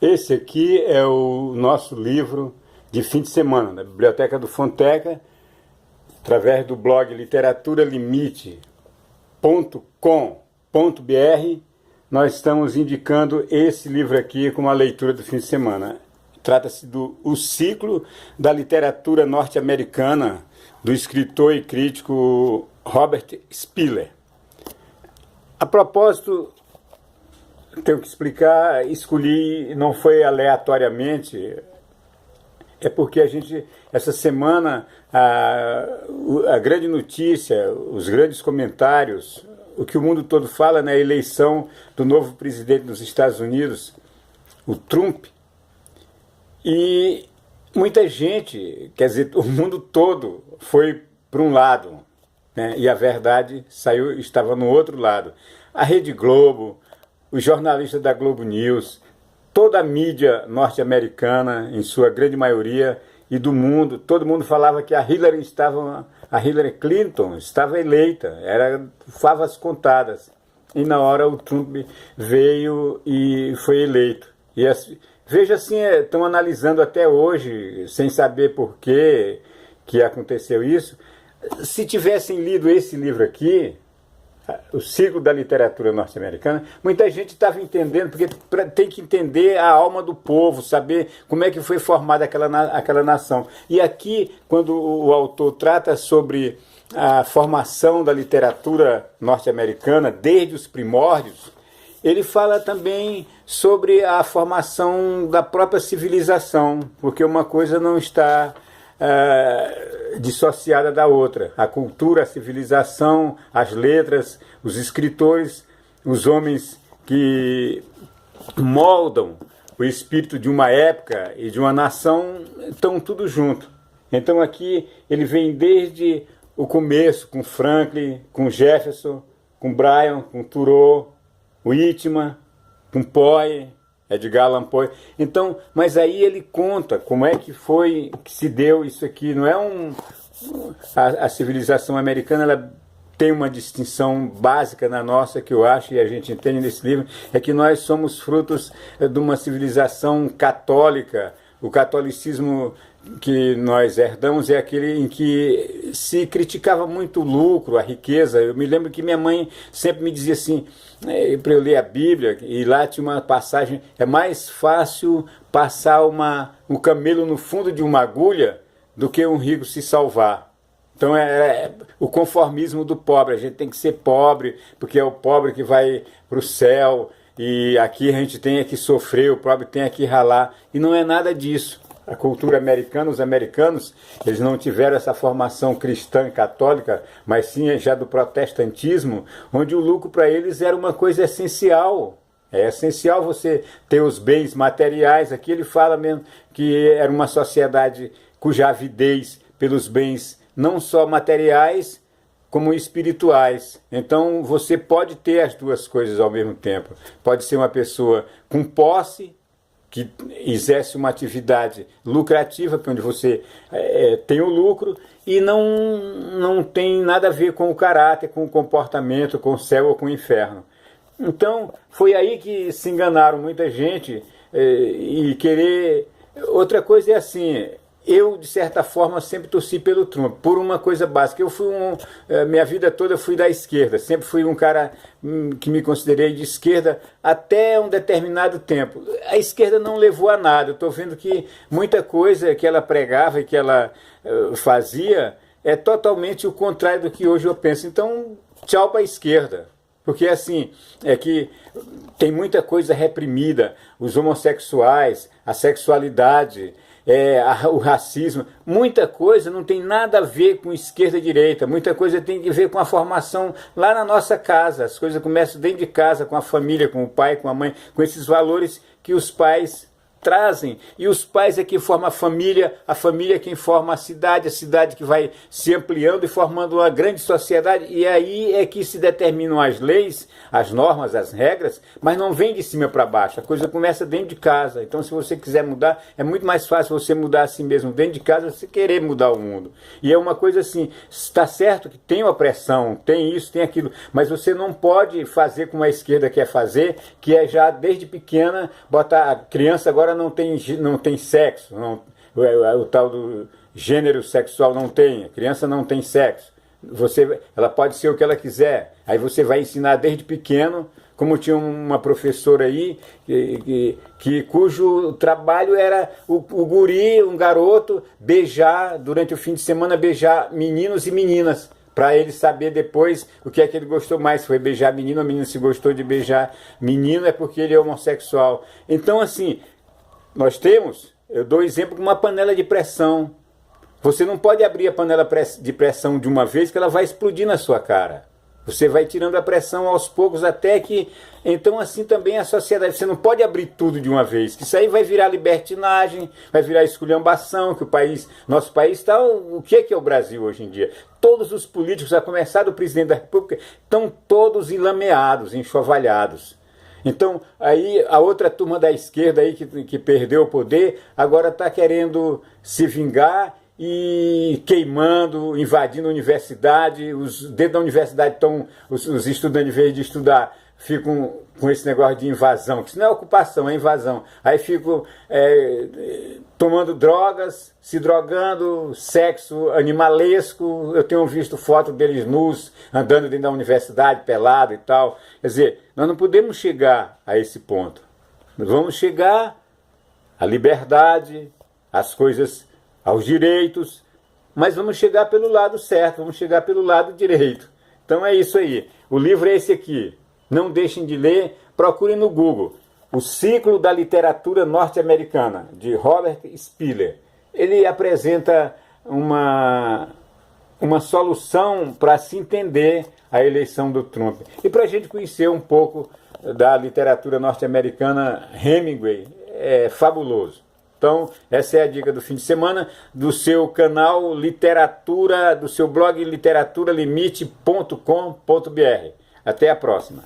Esse aqui é o nosso livro de fim de semana, da Biblioteca do Fonteca, através do blog literaturalimites.com.br. Nós estamos indicando esse livro aqui como a leitura do fim de semana. Trata-se do O Ciclo da Literatura Norte-Americana, do escritor e crítico Robert Spiller. A propósito, tenho que explicar, escolhi, não foi aleatoriamente, é porque essa semana, a grande notícia, os grandes comentários, o que o mundo todo fala na eleição do novo presidente dos Estados Unidos, o Trump, e muita gente, quer dizer, o mundo todo foi para um lado, né, e a verdade estava no outro lado. A Rede Globo, os jornalistas da Globo News, toda a mídia norte-americana, em sua grande maioria, e do mundo, todo mundo falava que a Hillary Clinton estava eleita, era favas contadas. E na hora o Trump veio e foi eleito. E veja assim, estão analisando até hoje, sem saber por que aconteceu isso. Se tivessem lido esse livro aqui, O Ciclo da Literatura Norte-Americana, muita gente estava entendendo, porque tem que entender a alma do povo, saber como é que foi formada aquela nação. E aqui, quando o autor trata sobre a formação da literatura norte-americana, desde os primórdios, ele fala também sobre a formação da própria civilização, porque uma coisa não está dissociada da outra. A cultura, a civilização, as letras, os escritores, os homens que moldam o espírito de uma época e de uma nação, estão tudo junto. Então aqui ele vem desde o começo, com Franklin, com Jefferson, com Bryan, com Thoreau, Whitman, com Poe, Edgar Allan Poe. Então, mas aí ele conta como é que foi que se deu isso aqui. Não é a civilização americana, ela tem uma distinção básica na nossa, que eu acho, e a gente entende nesse livro, é que nós somos frutos de uma civilização católica. O catolicismo que nós herdamos é aquele em que se criticava muito o lucro, a riqueza. Eu me lembro que minha mãe sempre me dizia assim, para eu ler a Bíblia, e lá tinha uma passagem, é mais fácil passar um camelo no fundo de uma agulha do que um rico se salvar. Então é o conformismo do pobre, a gente tem que ser pobre, porque é o pobre que vai para o céu, e aqui a gente tem que sofrer, o pobre tem que ralar, e não é nada disso. A cultura americana, os americanos, eles não tiveram essa formação cristã e católica, mas sim já do protestantismo, onde o lucro para eles era uma coisa essencial. É essencial você ter os bens materiais. Aqui ele fala mesmo que era uma sociedade cuja avidez pelos bens não só materiais, como espirituais. Então você pode ter as duas coisas ao mesmo tempo. Pode ser uma pessoa com posse, que exerce uma atividade lucrativa, onde você tem o lucro, e não tem nada a ver com o caráter, com o comportamento, com o céu ou com o inferno. Então, foi aí que se enganaram muita gente e querer... Outra coisa é assim, eu, de certa forma, sempre torci pelo Trump, por uma coisa básica. Eu fui minha vida toda eu fui da esquerda, sempre fui um cara que me considerei de esquerda até um determinado tempo. A esquerda não levou a nada. Eu estou vendo que muita coisa que ela pregava e que ela fazia é totalmente o contrário do que hoje eu penso. Então, tchau para a esquerda. Porque assim, é que tem muita coisa reprimida, os homossexuais, a sexualidade, o racismo, muita coisa não tem nada a ver com esquerda e direita, muita coisa tem a ver com a formação lá na nossa casa. As coisas começam dentro de casa, com a família, com o pai, com a mãe, com esses valores que os pais trazem, e os pais é quem forma a família é quem forma a cidade que vai se ampliando e formando uma grande sociedade, e aí é que se determinam as leis, as normas, as regras, mas não vem de cima para baixo, a coisa começa dentro de casa. Então, se você quiser mudar, é muito mais fácil você mudar a si mesmo dentro de casa, você querer mudar o mundo. E é uma coisa assim, está certo que tem opressão, tem isso, tem aquilo, mas você não pode fazer como a esquerda quer fazer, que é já desde pequena botar a criança agora não tem sexo, o tal do gênero sexual não tem, a criança não tem sexo, ela pode ser o que ela quiser, aí você vai ensinar desde pequeno, como tinha uma professora aí, cujo trabalho era o guri, um garoto, beijar, durante o fim de semana, beijar meninos e meninas, para ele saber depois o que é que ele gostou mais, se foi beijar menino ou menino. Se gostou de beijar menino é porque ele é homossexual. Então, assim, nós temos, eu dou exemplo de uma panela de pressão. Você não pode abrir a panela de pressão de uma vez, que ela vai explodir na sua cara. Você vai tirando a pressão aos poucos até que... Então, assim também a sociedade. Você não pode abrir tudo de uma vez, que isso aí vai virar libertinagem, vai virar esculhambação, que nosso país está... O que é o Brasil hoje em dia? Todos os políticos, a começar do presidente da República, estão todos enlameados, enxovalhados. Então, aí a outra turma da esquerda aí que perdeu o poder, agora está querendo se vingar e queimando, invadindo a universidade. Dentro da universidade estão os estudantes, em vez de estudar, ficam com esse negócio de invasão, que isso não é ocupação, é invasão. Aí ficam tomando drogas, se drogando, sexo animalesco. Eu tenho visto foto deles nus, andando dentro da universidade, pelado e tal. Quer dizer, nós não podemos chegar a esse ponto. Nós vamos chegar à liberdade, às coisas, aos direitos, mas vamos chegar pelo lado certo, vamos chegar pelo lado direito. Então é isso aí. O livro é esse aqui. Não deixem de ler, procurem no Google. O Ciclo da Literatura Norte-Americana, de Robert Spiller. Ele apresenta uma solução para se entender a eleição do Trump. E para a gente conhecer um pouco da literatura norte-americana, Hemingway é fabuloso. Então, essa é a dica do fim de semana do seu canal Literatura, do seu blog literaturalimite.com.br. Até a próxima.